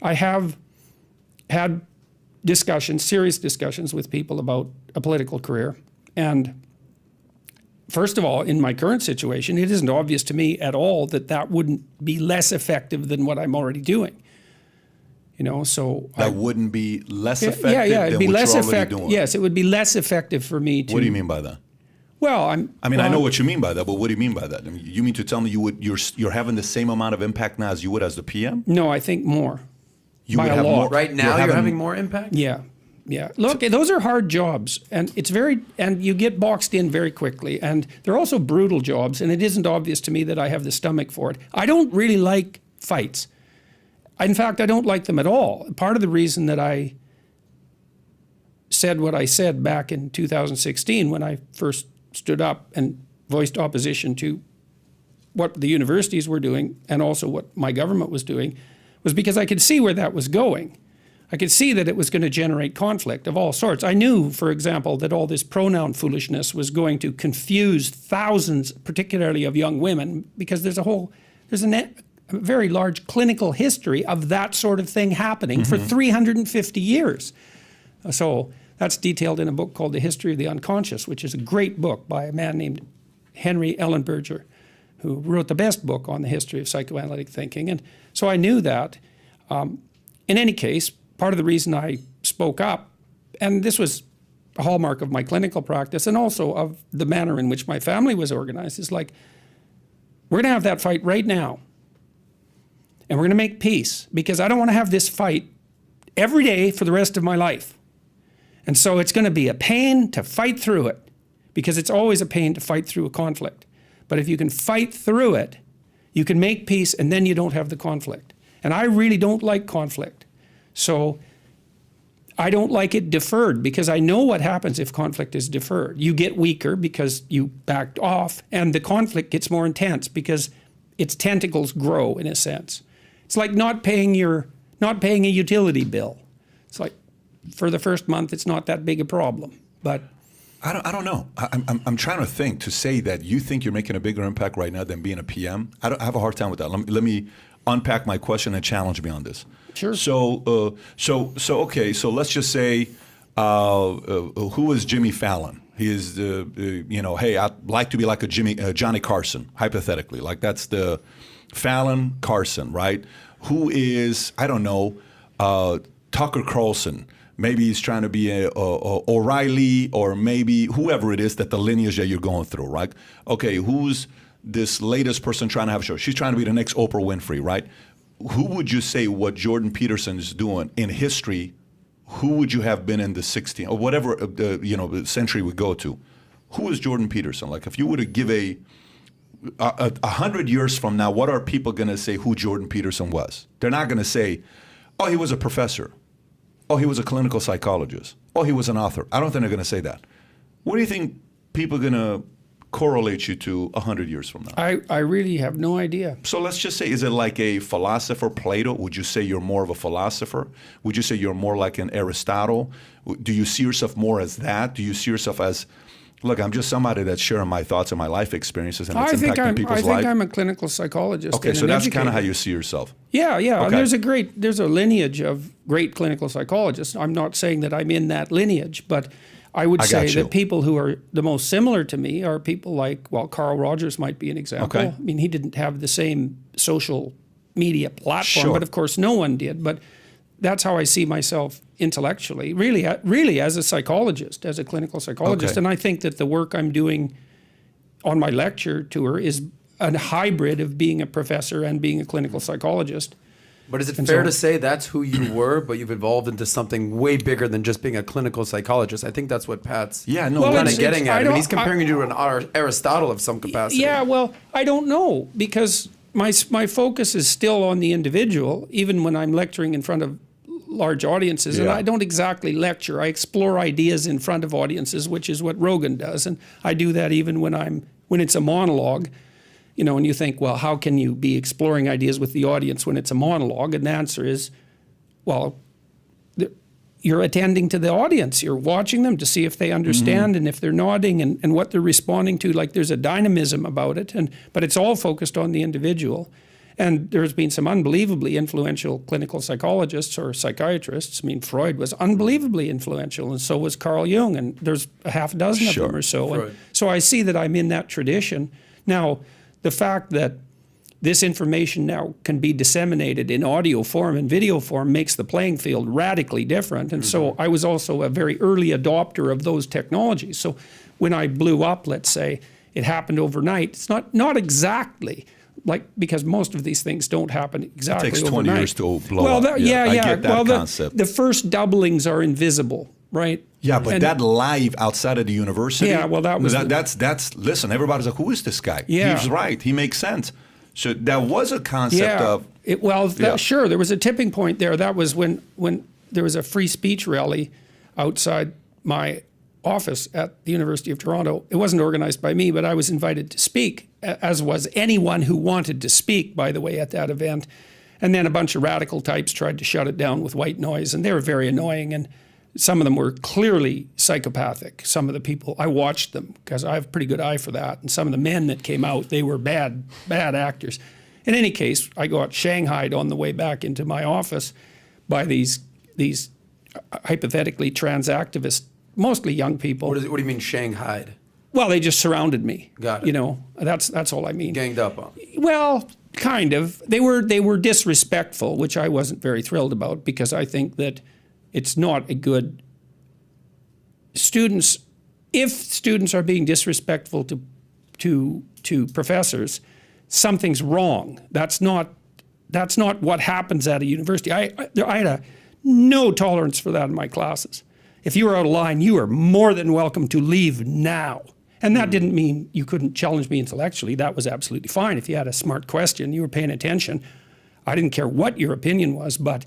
I have had discussions, serious discussions with people about a political career. And first of all, in my current situation, it isn't obvious to me at all that that wouldn't be less effective than what I'm already doing. You know, so that wouldn't be less effective it'd be than less what you're already effective. doing. Yes, it would be less effective for me to. What do you mean by that? Well, I know what you mean by that, but what do you mean by that? I mean, you mean to tell me you're having the same amount of impact now as you would as the PM? No, I think more. You by would a have lot. more. Right now, you're having more impact? Yeah. Yeah. Look, those are hard jobs, and and you get boxed in very quickly, and they're also brutal jobs, and it isn't obvious to me that I have the stomach for it. I don't really like fights. In fact, I don't like them at all. Part of the reason that I said what I said back in 2016 when I first stood up and voiced opposition to what the universities were doing and also what my government was doing was because I could see where that was going. I could see that it was going to generate conflict of all sorts. I knew, for example, that all this pronoun foolishness was going to confuse thousands, particularly of young women, because there's a very large clinical history of that sort of thing happening for 350 years. So that's detailed in a book called The History of the Unconscious, which is a great book by a man named Henry Ellenberger, who wrote the best book on the history of psychoanalytic thinking. And so I knew that. In any case, part of the reason I spoke up, and this was a hallmark of my clinical practice and also of the manner in which my family was organized, is like, we're going to have that fight right now. And we're going to make peace, because I don't want to have this fight every day for the rest of my life. And so it's going to be a pain to fight through it, because it's always a pain to fight through a conflict. But if you can fight through it, you can make peace, and then you don't have the conflict. And I really don't like conflict. So I don't like it deferred, because I know what happens if conflict is deferred. You get weaker because you backed off, and the conflict gets more intense because its tentacles grow, in a sense. It's like not paying a utility bill. It's like, for the first month, it's not that big a problem. But I don't know. I'm trying to think, to say that you think you're making a bigger impact right now than being a PM. I have a hard time with that. Let me unpack my question and challenge me on this. Sure. So okay. So let's just say, who is Jimmy Fallon? He is hey, I'd like to be like a Johnny Carson, hypothetically. Like, that's the Fallon Carson, right? Who is, I don't know, Tucker Carlson. Maybe he's trying to be a O'Reilly, or maybe whoever it is that the lineage that you're going through, right? Okay, who's this latest person trying to have a show? She's trying to be the next Oprah Winfrey, right? Who would you say what Jordan Peterson is doing in history? Who would you have been in the 16th or whatever century we go to? Who is Jordan Peterson? Like, if you were to give a 100 years from now, what are people going to say who Jordan Peterson was? They're not going to say, oh, he was a professor. Oh, he was a clinical psychologist. Oh, he was an author. I don't think they're going to say that. What do you think people are going to correlate you to 100 years from now? I really have no idea. So let's just say, is it like a philosopher, Plato? Would you say you're more of a philosopher? Would you say you're more like an Aristotle? Do you see yourself more as that? Do you see yourself as, look, I'm just somebody that's sharing my thoughts and my life experiences, and it's impacting people's lives? I think I'm a clinical psychologist. Okay, so that's kind of how you see yourself. Yeah. Okay. And there's a lineage of great clinical psychologists. I'm not saying that I'm in that lineage, but I would say that people who are the most similar to me are people like, well, Carl Rogers might be an example. Okay. I mean, he didn't have the same social media platform, Sure. but of course no one did. But that's how I see myself intellectually, really as a psychologist, as a clinical psychologist. Okay. And I think that the work I'm doing on my lecture tour is a hybrid of being a professor and being a clinical psychologist. But is it fair to say that's who you were, but you've evolved into something way bigger than just being a clinical psychologist? I think that's what Pat's kind of getting at. I mean, he's comparing you to an Aristotle of some capacity. Yeah, well, I don't know, because my focus is still on the individual, even when I'm lecturing in front of large audiences. And I don't exactly lecture. I explore ideas in front of audiences, which is what Rogan does. And I do that even when it's a monologue. You know, and you think, well, how can you be exploring ideas with the audience when it's a monologue? And the answer is, well, you're attending to the audience. You're watching them to see if they understand and if they're nodding and what they're responding to. Like, there's a dynamism about it, but it's all focused on the individual. And there's been some unbelievably influential clinical psychologists or psychiatrists. I mean, Freud was unbelievably influential, and so was Carl Jung, and there's a half dozen of them or so. And so I see that I'm in that tradition. Now, the fact that this information now can be disseminated in audio form and video form makes the playing field radically different. And so I was also a very early adopter of those technologies. So when I blew up, let's say, it happened overnight. It's not exactly, like, because most of these things don't happen exactly overnight. It takes 20 years to blow up. I get that concept. The first doublings are invisible, right? Yeah, but that live outside of the university. Yeah, well, that was that's. Listen, everybody's like, who is this guy? Yeah. He's right. He makes sense. So that was a concept of. Sure, there was a tipping point there. That was when there was a free speech rally outside my office at the University of Toronto. It wasn't organized by me, but I was invited to speak, as was anyone who wanted to speak, by the way, at that event. And then a bunch of radical types tried to shut it down with white noise, and they were very annoying. And some of them were clearly psychopathic. Some of the people, I watched them because I have a pretty good eye for that. And some of the men that came out, they were bad actors. In any case, I got shanghaied on the way back into my office by these hypothetically trans activists, mostly young people. What do you mean shanghaied? Well, they just surrounded me. Got it. You know, that's all I mean. Ganged up on. Well, kind of. They were disrespectful, which I wasn't very thrilled about, because I think that it's not a good students. If students are being disrespectful to professors, something's wrong. That's not what happens at a university. I had no tolerance for that in my classes. If you were out of line, you were more than welcome to leave now. And that didn't mean you couldn't challenge me intellectually. That was absolutely fine. If you had a smart question, you were paying attention. I didn't care what your opinion was, but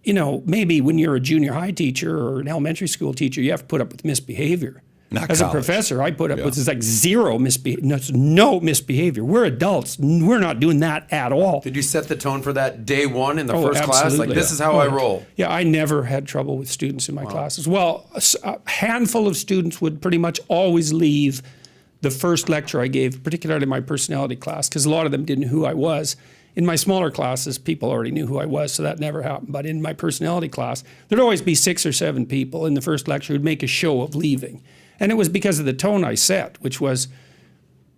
you know, maybe when you're a junior high teacher or an elementary school teacher, you have to put up with misbehavior. As a professor, I put up with like zero misbehavior, no misbehavior. We're adults. We're not doing that at all. Did you set the tone for that day one in the first class? Like, this is how I roll. Yeah, I never had trouble with students in my classes. Well, a handful of students would pretty much always leave the first lecture I gave, particularly my personality class, because a lot of them didn't know who I was. In my smaller classes, people already knew who I was, so that never happened. But in my personality class, there'd always be 6 or 7 people in the first lecture who'd make a show of leaving. And it was because of the tone I set, which was,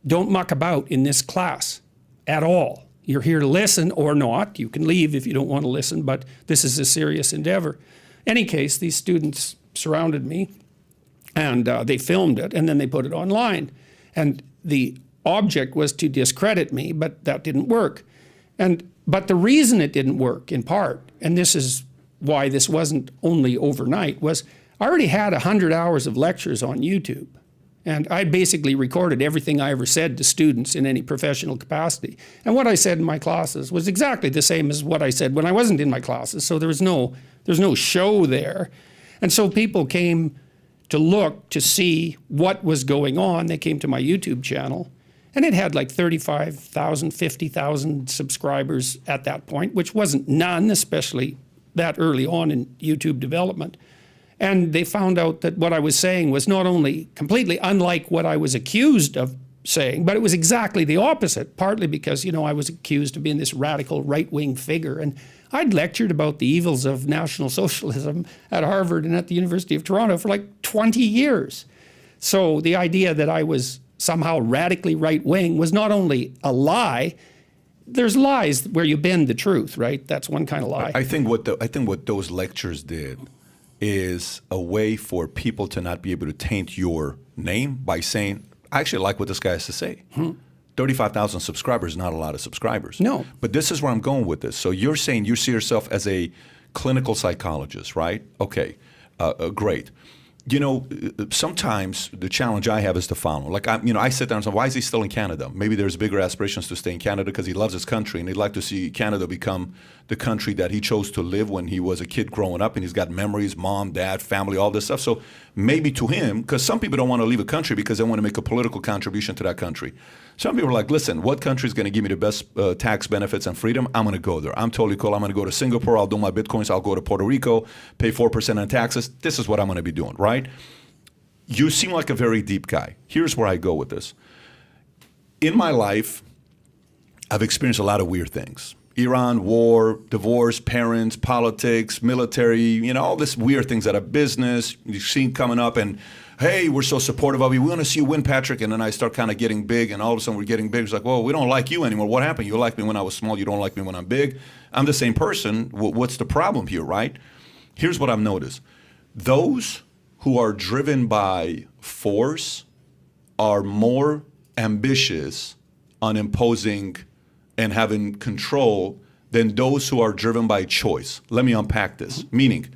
don't muck about in this class at all. You're here to listen or not. You can leave if you don't want to listen, but this is a serious endeavor. Any case, these students surrounded me, and they filmed it, and then they put it online. And the object was to discredit me, but that didn't work. But the reason it didn't work, in part, and this is why this wasn't only overnight, was I already had 100 hours of lectures on YouTube. And I basically recorded everything I ever said to students in any professional capacity. And what I said in my classes was exactly the same as what I said when I wasn't in my classes. So there's no show there. And so people came to look to see what was going on. They came to my YouTube channel. And it had like 35,000, 50,000 subscribers at that point, which wasn't none, especially that early on in YouTube development. And they found out that what I was saying was not only completely unlike what I was accused of saying, but it was exactly the opposite, partly because, you know, I was accused of being this radical right-wing figure. And I'd lectured about the evils of National Socialism at Harvard and at the University of Toronto for like 20 years. So the idea that I was somehow radically right-wing was not only a lie. There's lies where you bend the truth, right? That's one kind of lie. I think what those lectures did is a way for people to not be able to taint your name by saying, I actually like what this guy has to say. 35,000 subscribers is not a lot of subscribers. No. But this is where I'm going with this. So you're saying you see yourself as a clinical psychologist, right? Okay, great. You know, sometimes the challenge I have is the following. Like, I sit down and say, why is he still in Canada? Maybe there's bigger aspirations to stay in Canada because he loves his country and he'd like to see Canada become the country that he chose to live when he was a kid growing up, and he's got memories, mom, dad, family, all this stuff. So maybe to him, because some people don't want to leave a country because they want to make a political contribution to that country. Some people are like, listen, what country is going to give me the best tax benefits and freedom? I'm going to go there. I'm totally cool. I'm going to go to Singapore. I'll do my Bitcoins. I'll go to Puerto Rico, pay 4% on taxes. This is what I'm going to be doing, right? You seem like a very deep guy. Here's where I go with this. In my life, I've experienced a lot of weird things. Iran, war, divorce, parents, politics, military, all this weird things out of business. You've seen coming up and, hey, we're so supportive of you. We want to see you win, Patrick. And then I start kind of getting big, and all of a sudden we're getting big. It's like, well, we don't like you anymore. What happened? You liked me when I was small. You don't like me when I'm big. I'm the same person. What's the problem here, right? Here's what I've noticed. Those who are driven by force are more ambitious on imposing and having control than those who are driven by choice. Let me unpack this. Meaning,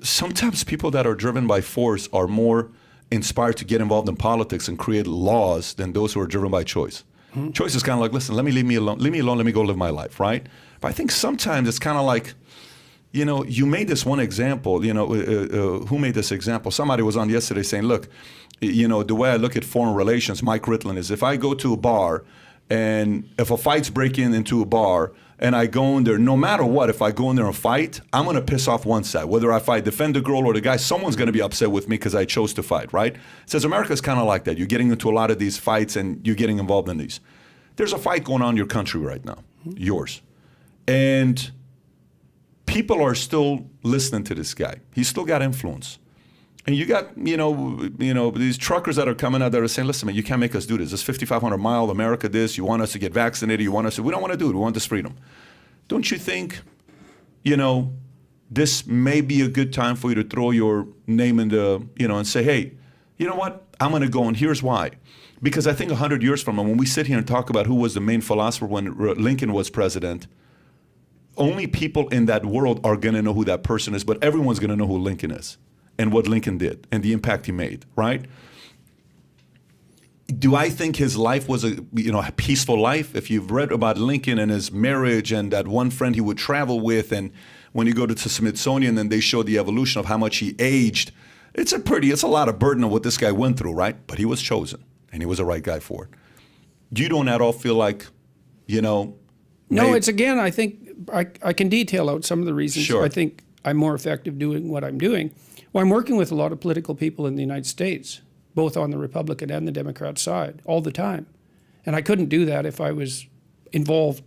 sometimes people that are driven by force are more inspired to get involved in politics and create laws than those who are driven by choice. Mm-hmm. Choice is kind of like, listen, leave me alone, let me go live my life, right? But I think sometimes it's kind of like, you made this one example, who made this example? Somebody was on yesterday saying, look, the way I look at foreign relations, Mike Ritland, is if I go to a bar and if a fight's breaking into a bar and I go in there, no matter what, if I go in there and fight, I'm going to piss off one side. Whether if I defend the girl or the guy, someone's going to be upset with me because I chose to fight, right? It says America's kind of like that. You're getting into a lot of these fights and you're getting involved in these. There's a fight going on in your country right now, yours. And people are still listening to this guy. He's still got influence. And you got, these truckers that are coming out there and saying, listen, man, you can't make us do this. This 5,500 mile America this. You want us to get vaccinated. You want us to, we don't want to do it. We want this freedom. Don't you think, this may be a good time for you to throw your name in the, and say, hey, you know what? I'm going to go, and here's why. Because I think 100 years from now, when we sit here and talk about who was the main philosopher when Lincoln was president, only people in that world are going to know who that person is, but everyone's going to know who Lincoln is and what Lincoln did and the impact he made, right? Do I think his life was a peaceful life? If you've read about Lincoln and his marriage and that one friend he would travel with, and when you go to Smithsonian and they show the evolution of how much he aged, it's a lot of burden on what this guy went through, right? But he was chosen and he was the right guy for it. You don't at all feel like, No, it's again, I think I can detail out some of the reasons. Sure. I think I'm more effective doing what I'm doing. Well, I'm working with a lot of political people in the United States, both on the Republican and the Democrat side, all the time. And I couldn't do that if I was involved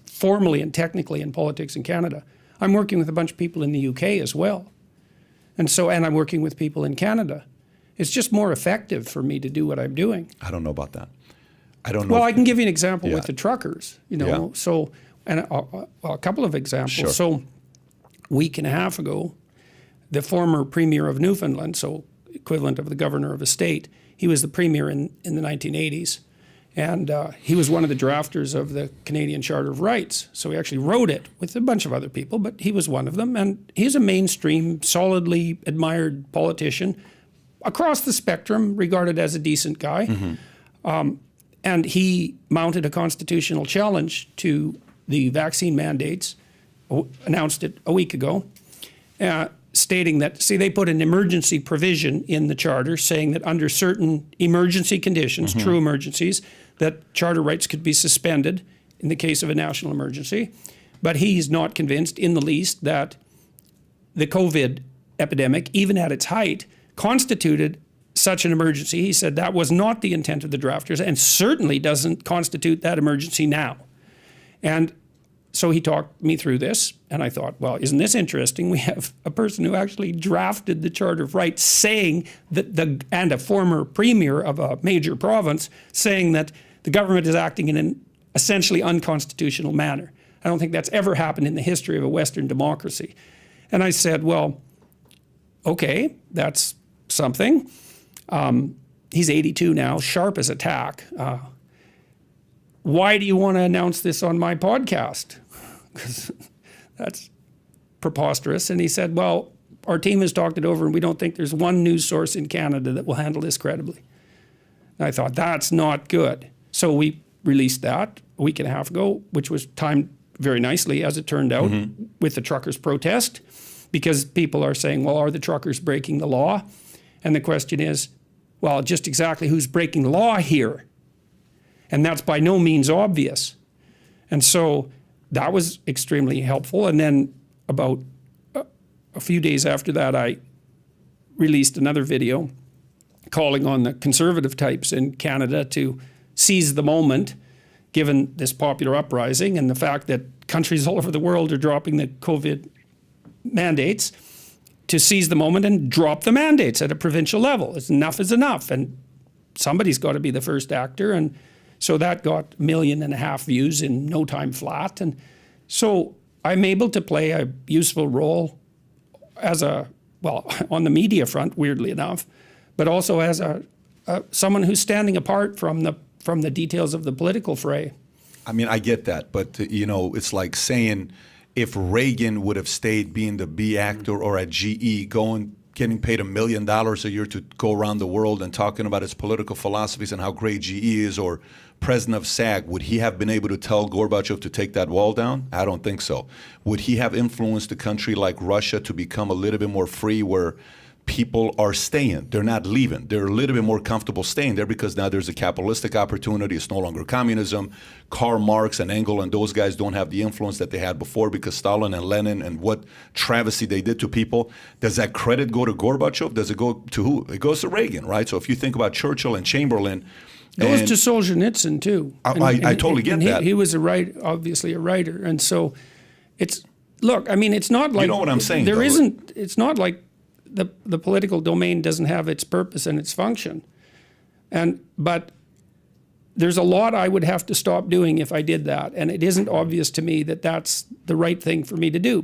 formally and technically in politics in Canada. I'm working with a bunch of people in the UK as well. And I'm working with people in Canada. It's just more effective for me to do what I'm doing. I don't know about that. I don't know. Well, I can give you an example with the truckers, Yeah. So, and a couple of examples. Sure. So, a week and a half ago, the former premier of Newfoundland, so equivalent of the governor of a state, he was the premier in the 1980s. And he was one of the drafters of the Canadian Charter of Rights. So he actually wrote it with a bunch of other people, but he was one of them. And he's a mainstream, solidly admired politician across the spectrum, regarded as a decent guy. Mm-hmm. And he mounted a constitutional challenge to the vaccine mandates, announced it a week ago, stating that, they put an emergency provision in the charter saying that under certain emergency conditions, true emergencies, that charter rights could be suspended in the case of a national emergency. But he's not convinced in the least that the COVID epidemic, even at its height, constituted such an emergency. He said that was not the intent of the drafters and certainly doesn't constitute that emergency now. And so he talked me through this, and I thought, well, isn't this interesting? We have a person who actually drafted the Charter of Rights saying that and a former premier of a major province saying that the government is acting in an essentially unconstitutional manner. I don't think that's ever happened in the history of a Western democracy. And I said, well, okay, that's something. He's 82 now, sharp as a tack. Why do you want to announce this on my podcast? Because that's preposterous. And he said, well, our team has talked it over and we don't think there's one news source in Canada that will handle this credibly. And I thought, that's not good. So we released that a week and a half ago, which was timed very nicely, as it turned out, with the truckers' protest, because people are saying, well, are the truckers breaking the law? And the question is, well, just exactly who's breaking the law here? And that's by no means obvious. And so that was extremely helpful. And then about a few days after that, I released another video calling on the conservative types in Canada to seize the moment given this popular uprising and the fact that countries all over the world are dropping the COVID mandates, to seize the moment and drop the mandates at a provincial level. Enough is enough, and somebody's got to be the first actor. And so that got 1.5 million views in no time flat. And so I'm able to play a useful role as on the media front, weirdly enough, but also as someone who's standing apart from the details of the political fray. I mean, I get that, but it's like saying if Reagan would have stayed being the B actor or at GE getting paid $1 million a year to go around the world and talking about his political philosophies and how great GE is, or president of SAG, would he have been able to tell Gorbachev to take that wall down? I don't think so. Would he have influenced a country like Russia to become a little bit more free, where people are staying, they're not leaving, they're a little bit more comfortable staying there because now there's a capitalistic opportunity, it's no longer communism. Karl Marx and Engels and those guys don't have the influence that they had before because Stalin and Lenin and what travesty they did to people. Does that credit go to Gorbachev? Does it go to who? It goes to Reagan, right? So if you think about Churchill and Chamberlain, it goes to Solzhenitsyn too. I totally get that. He was obviously a writer, and so it's it's not like, you know what I'm saying. It's not like the political domain doesn't have its purpose and its function, but there's a lot I would have to stop doing if I did that, and it isn't obvious to me that that's the right thing for me to do.